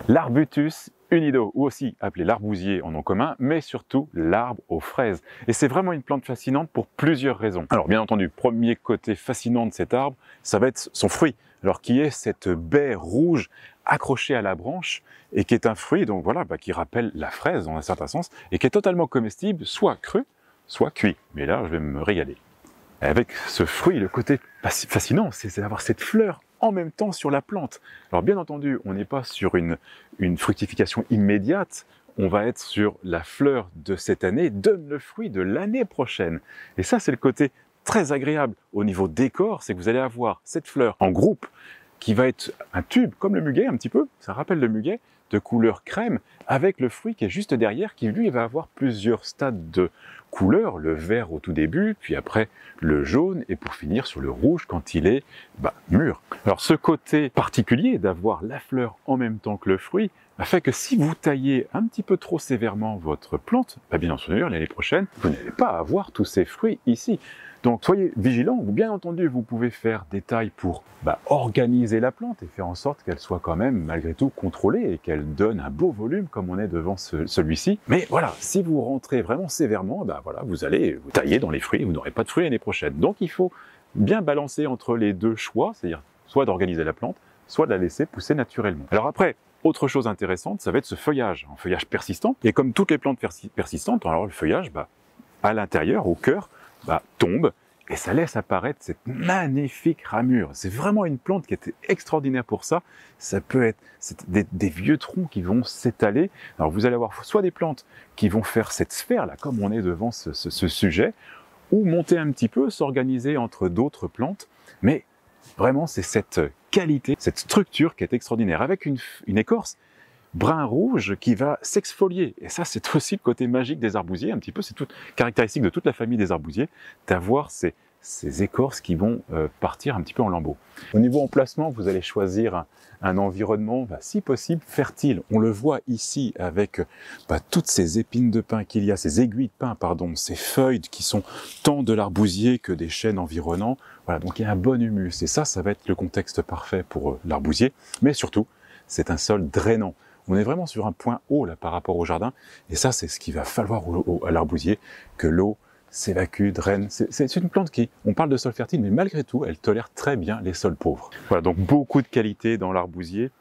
L'arbutus unido, ou aussi appelé l'arbousier en nom commun, mais surtout l'arbre aux fraises. Et c'est vraiment une plante fascinante pour plusieurs raisons. Alors bien entendu, premier côté fascinant de cet arbre, ça va être son fruit, alors qui est cette baie rouge accrochée à la branche, et qui est un fruit donc voilà, qui rappelle la fraise dans un certain sens, et qui est totalement comestible, soit cru, soit cuit. Mais là, je vais me régaler. Avec ce fruit, le côté fascinant, c'est d'avoir cette fleur en même temps sur la plante. Alors bien entendu, on n'est pas sur une fructification immédiate, on va être sur la fleur de cette année, donne le fruit de l'année prochaine. Et ça, c'est le côté très agréable au niveau décor, c'est que vous allez avoir cette fleur en groupe qui va être un tube, comme le muguet un petit peu, ça rappelle le muguet, de couleur crème, avec le fruit qui est juste derrière, qui lui va avoir plusieurs stades de couleur, le vert au tout début, puis après le jaune, et pour finir sur le rouge quand il est mûr. Alors ce côté particulier d'avoir la fleur en même temps que le fruit, fait que si vous taillez un petit peu trop sévèrement votre plante, bien entendu l'année prochaine, vous n'allez pas avoir tous ces fruits ici. Donc soyez vigilants, bien entendu vous pouvez faire des tailles pour organiser la plante et faire en sorte qu'elle soit quand même malgré tout contrôlée et qu'elle donne un beau volume comme on est devant celui-ci. Mais voilà, si vous rentrez vraiment sévèrement, vous allez vous tailler dans les fruits et vous n'aurez pas de fruits l'année prochaine. Donc il faut bien balancer entre les deux choix, c'est-à-dire soit d'organiser la plante, soit de la laisser pousser naturellement. Alors après, autre chose intéressante, ça va être ce feuillage, un feuillage persistant. Et comme toutes les plantes persistantes, alors le feuillage, à l'intérieur, au cœur, tombe et ça laisse apparaître cette magnifique ramure. C'est vraiment une plante qui était extraordinaire pour ça. Ça peut être des vieux troncs qui vont s'étaler. Alors vous allez avoir soit des plantes qui vont faire cette sphère là, comme on est devant ce sujet, ou monter un petit peu, s'organiser entre d'autres plantes. Mais vraiment, c'est cette qualité, cette structure qui est extraordinaire, avec une écorce brun-rouge qui va s'exfolier. Et ça, c'est aussi le côté magique des arbousiers, un petit peu, c'est toute caractéristique de toute la famille des arbousiers, d'avoir ces écorces qui vont partir un petit peu en lambeaux. Au niveau emplacement, vous allez choisir un environnement, si possible, fertile. On le voit ici avec toutes ces épines de pin qu'il y a, ces aiguilles de pin, pardon, ces feuilles qui sont tant de l'arbousier que des chênes environnants. Voilà, donc il y a un bon humus. Et ça va être le contexte parfait pour l'arbousier. Mais surtout, c'est un sol drainant. On est vraiment sur un point haut là par rapport au jardin, et ça c'est ce qu'il va falloir à l'arbousier, que l'eau s'évacue, draine. C'est une plante on parle de sol fertile, mais malgré tout, elle tolère très bien les sols pauvres. Voilà, donc beaucoup de qualités dans l'arbousier.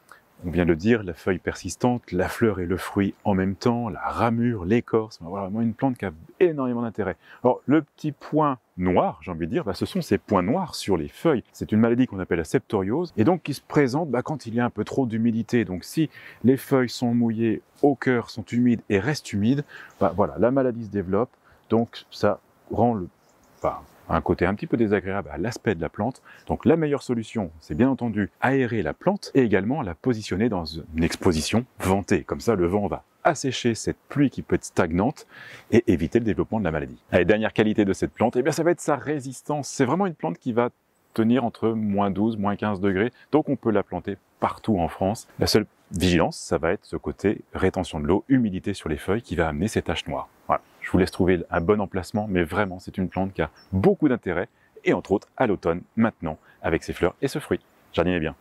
On vient de le dire, la feuille persistante, la fleur et le fruit en même temps, la ramure, l'écorce, voilà, vraiment une plante qui a énormément d'intérêt. Alors le petit point noir, j'ai envie de dire, ce sont ces points noirs sur les feuilles. C'est une maladie qu'on appelle la septoriose, et donc qui se présente quand il y a un peu trop d'humidité. Donc si les feuilles sont mouillées, au cœur sont humides et restent humides, voilà, la maladie se développe, donc ça rend un côté un petit peu désagréable à l'aspect de la plante. Donc la meilleure solution, c'est bien entendu aérer la plante et également la positionner dans une exposition ventée. Comme ça, le vent va assécher cette pluie qui peut être stagnante et éviter le développement de la maladie. Allez, dernière qualité de cette plante, ça va être sa résistance. C'est vraiment une plante qui va tenir entre -12, -15 degrés, donc on peut la planter partout en France. La seule vigilance, ça va être ce côté rétention de l'eau, humidité sur les feuilles qui va amener ces taches noires. Voilà, je vous laisse trouver un bon emplacement, mais vraiment c'est une plante qui a beaucoup d'intérêt, et entre autres à l'automne, maintenant, avec ses fleurs et ce fruit. Jardinez bien.